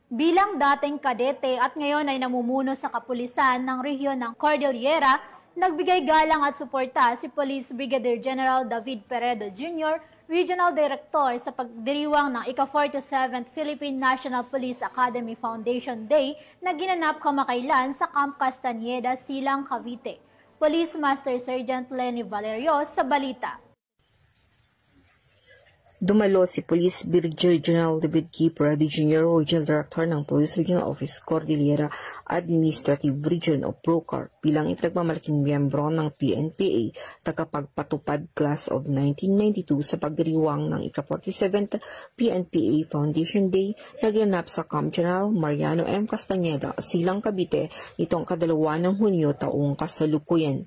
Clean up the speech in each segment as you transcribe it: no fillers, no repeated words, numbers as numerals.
Bilang dating kadete at ngayon ay namumuno sa kapulisan ng rehiyon ng Cordillera, nagbigay galang at suporta si Police Brigadier General David Peredo Jr., Regional Director sa pagdiriwang ng ika-47th Philippine National Police Academy Foundation Day na ginanap kamakailan sa Camp Castañeda, Silang, Cavite. Police Master Sergeant Lenny Valerio sa balita. Dumalo si Police Brigadier General David K. Peredo Jr., Regional Director ng Police Regional Office Cordillera Administrative Region of Procar bilang ipinagmamalaking miyembro ng PNPA tagapagpatupad Class of 1992 sa pagdiriwang ng ika-47th PNPA Foundation Day na ginanap sa Camp General Mariano M. Castañeda, Silang, Cavite nitong kadalawa ng Hunyo taong kasalukuyan.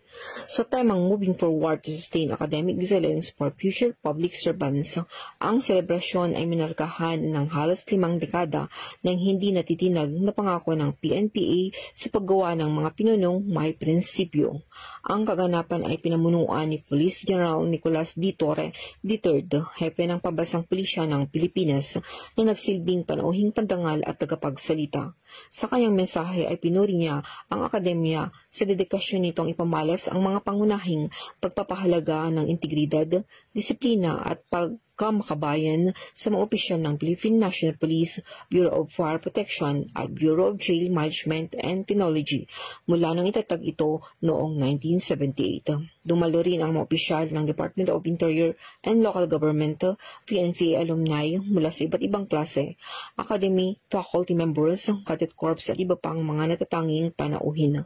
Sa temang Moving Forward to Sustain Academic Excellence for Future Public Servants, ang selebrasyon ay minarkahan ng halos 5 dekada ng hindi natitinag na pangako ng PNPA sa paggawa ng mga pinunong may prinsipyo. Ang kaganapan ay pinamunuan ni Police General Nicolas D. Torre III, hepe ng Pambansang Pulisya ng Pilipinas, na nagsilbing panauhing pandangal at tagapagsalita. Sa kanyang mensahe ay pinuri niya ang akademya sa dedikasyon nitong ipamalas ang mga pangunahing pagpapahalaga ng integridad, disiplina at pagkamakabayan sa mga opisyal ng Philippine National Police, Bureau of Fire Protection at Bureau of Jail Management and Penology mula nang itatag ito noong 1978. Dumalo rin ang mga opisyal ng Department of Interior and Local Government, PNPA alumni mula sa iba't ibang klase, academy, faculty members, cadet corps at iba pang mga natatanging panauhin.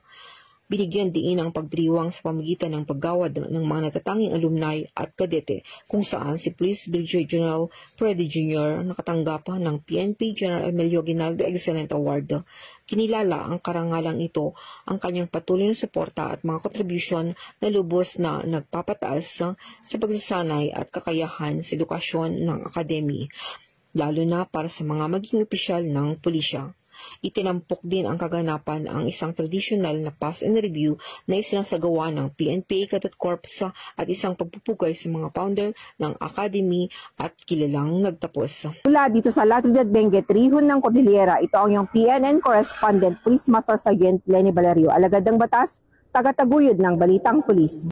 Binigyan diin ang pagdiriwang sa pamagitan ng paggawad ng mga natatanging alumni at kadete kung saan si Police Brigadier General Peredo Jr. nakatanggap ng PNP General Emilio Aguinaldo Excellent Award. Kinilala ang karangalang ito ang kanyang patuloy na suporta at mga kontribusyon na lubos na nagpapataas sa pagsasanay at kakayahan sa edukasyon ng akademi, lalo na para sa mga maging opisyal ng pulisya. Itinampok din ang kaganapan ang isang tradisyonal na pass and review na isinasagawa ng PNPA Cadet Corps at isang pagpupugay sa mga founder ng academy at kilalang nagtapos. Mula dito sa La Trinidad Benguet, Rihon ng Cordillera, ito ang iyong PNN Correspondent, Police Master Sergeant Lenny Valerio, alagad ng batas, tagataguyod ng Balitang Pulis.